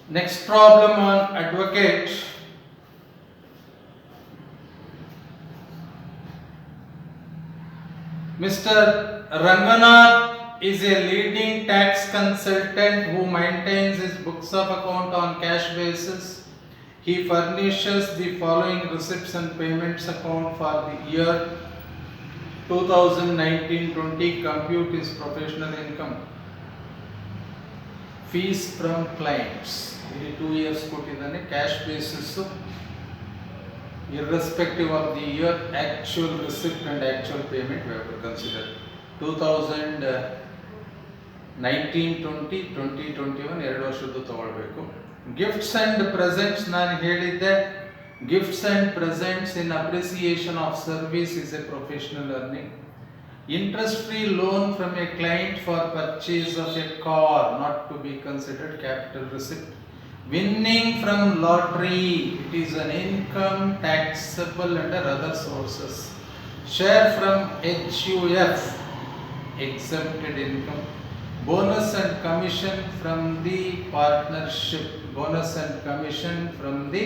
Next problem on advocate. Mr. Ranganath is a leading tax consultant who maintains his books of account on cash basis. He furnishes the following receipts and payments account for the year 2019-20. Compute his professional income. Fees from clients. ಇಲ್ಲಿ 2 years ಕೊಟ್ಟಿದ್ದಾನೆ. Cash basis irrespective of the year, actual receipt and actual payment we have to consider. 2019-20, 2021 ಎರಡು ವರ್ಷದ್ದು ತಗೊಳ್ಬೇಕು. Gifts and presents ನಾನು ಹೇಳಿದ್ದೆ. Gifts and presents in appreciation of service is A professional earning. Interest free loan from a client for purchase of a car, not to be considered capital receipt. Winning from lottery, it is an income taxable under other sources. Share from HUF, exempted income. Bonus and commission from the partnership. Bonus and commission from the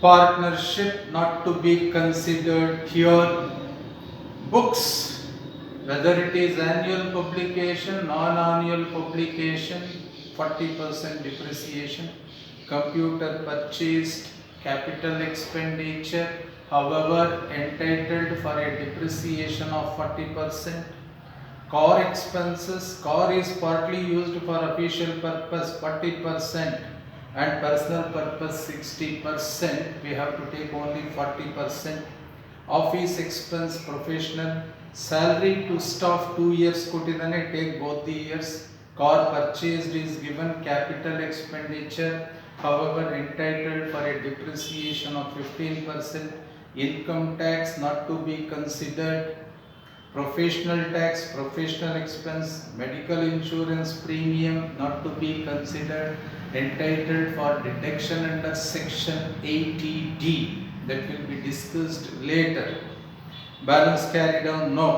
partnership, not to be considered here. Books, whether it is annual publication, non-annual publication, 40% depreciation. Computer purchased, capital expenditure, however entitled for a depreciation of 40%. Car expenses, car is partly used for official purpose 40% and personal purpose 60%. We have to take only 40%. Office expense, professional. Salary to staff 2 years ಕೊಟ್ಟಿದ್ದಾನೆ, take both the years. Car purchased is given capital expenditure, however entitled for a depreciation of 15%. Income tax not to be considered. Professional tax, professional expense. Medical insurance premium not to be considered. Entitled for deduction under section 80D. That will be discussed later. Balance carried on, no.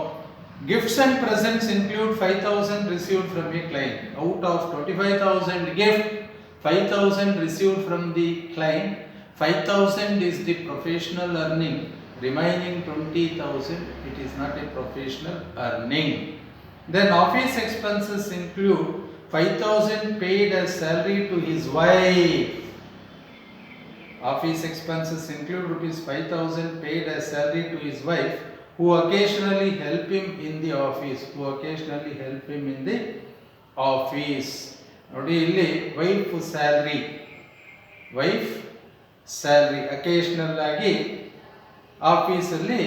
Gifts and presents include 5,000 received from a client. Out of 25,000 gift, 5,000 received from the client. 5,000 is the professional earning. Remaining 20,000, it is not a professional earning. Then office expenses include 5,000 paid as salary to his wife. Office expenses include rupees 5,000 paid as salary to his wife, who occasionally help him in the office. ನೋಡಿ ಇಲ್ಲಿ wife salary occasional ಆಗಿ ಆಫೀಸಲ್ಲಿ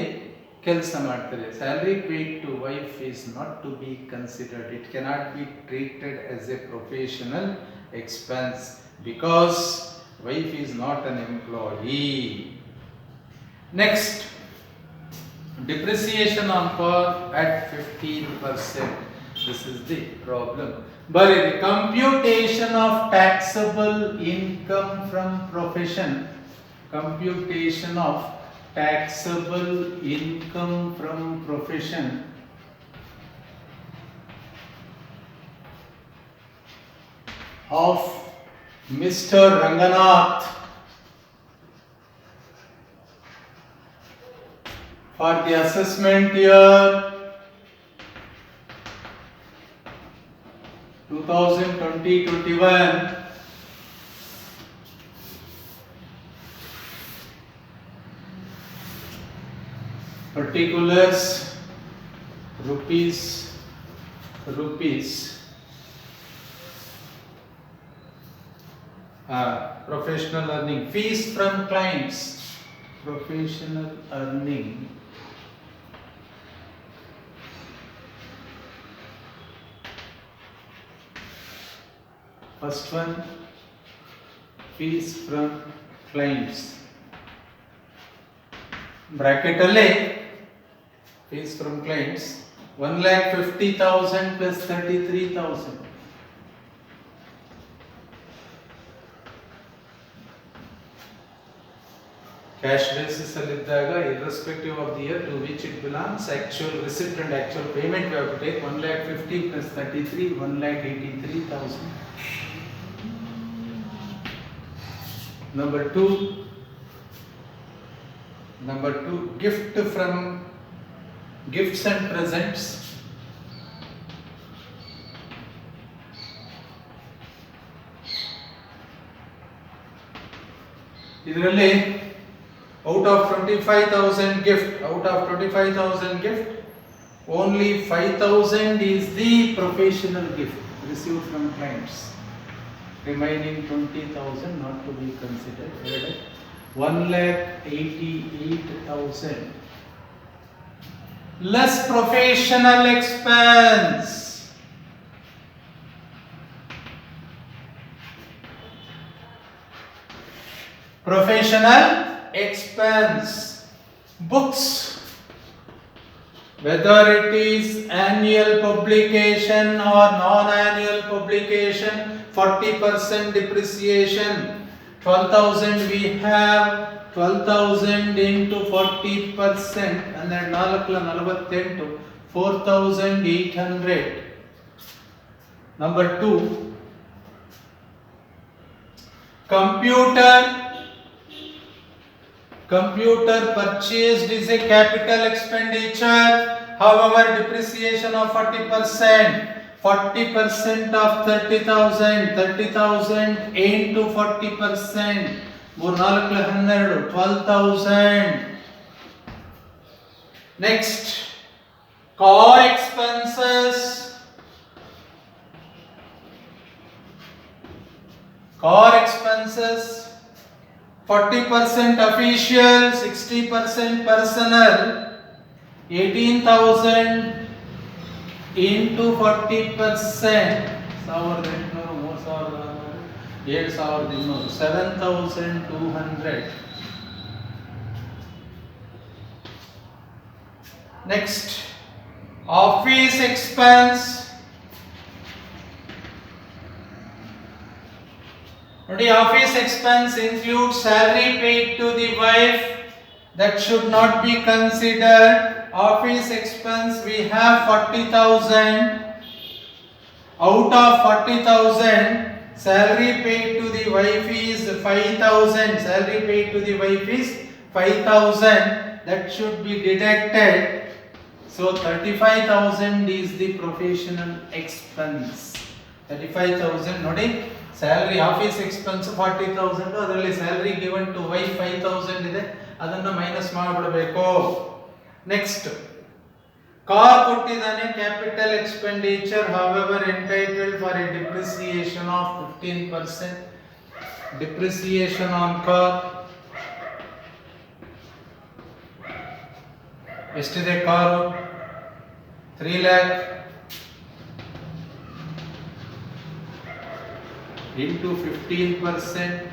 ಕೆಲಸ ಮಾಡ್ತಾರೆ. Salary paid to wife is not to be considered. It cannot be treated as a professional expense because wife is not an employee. Next, depreciation on car at 15%. This is the problem. But the computation of taxable income from profession. Computation of taxable income from profession. Of Mr. Ranganath for the assessment year 2020-21, particulars rupees professional earning. Fees from clients, professional earning. First one, fees from clients. Bracket alle fees from clients 1,50,000 plus 33,000. Cash basis aliddaga, irrespective of the year to which it belongs, actual receipt and actual payment we have to take. 1,50,000 plus 33, 1,83,000. Number two, gift from gifts and presents. ಇದರಲ್ಲಿ out of 25,000 gift, only 5,000 is the professional gift received from clients. Remaining 20,000 not to be considered. 1,88,000 less professional expense. Professional expense, books, whether it is annual publication or non-annual publication, 40% depreciation. 12,000 we have, 12,000 into 40%, and then 4,4800. 4,800. Number two, computer purchased is a capital expenditure. However, depreciation of 40%. 40% of 30,000. 30,000 into 40%. 12,000. Next, car expenses. Car expenses. 40% official, 60% personal. 18,000 into 40%. 7,200. Next, office expense. The office expense includes salary paid to the wife. That should not be considered. Office expense we have 40,000. Out of 40,000, salary paid to the wife is 5,000. Salary paid to the wife is 5,000. That should be deducted. So 35,000 is the professional expense. 35,000 nodi. Salary office expense 40,000, ಅದರಲ್ಲಿ salary given to wife 5,000 ಇದೆ, ಅದನ್ನ minus ಮಾಡಿಬಿಡಬೇಕು. Next, car ಕೊಟ್ಟಿದ್ದಾನೆ, capital expenditure, however entitled for a depreciation of 15%. Depreciation on car ಎಷ್ಟಿದೆ? Car 3 lakh into 15%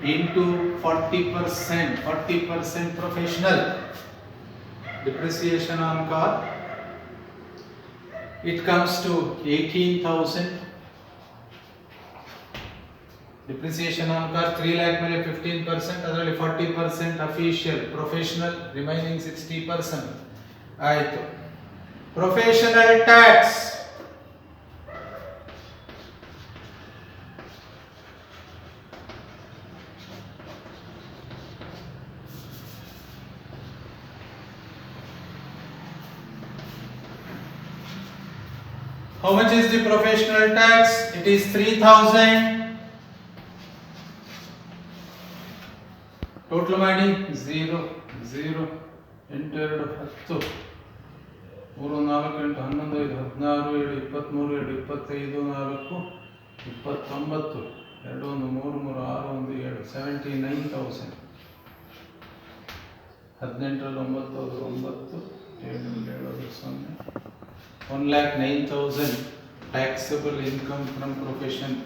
into 40%. 40% professional depreciation on car, it comes to 18,000. Depreciation on car 3 lakh ಮೇಲೆ 15%, ಅದರಲ್ಲಿ 40% official, professional, remaining 60%. ಆಯಿತು. Professional tax. How much is the professional tax? It is 3,000. Total ಮಾಡಿ 0 0 8 2 10 3 4 8 11 5 16 7 23 7 25 4 29 2 1 3 3 6 1 79,000. 18 1,09,000 taxable income from profession.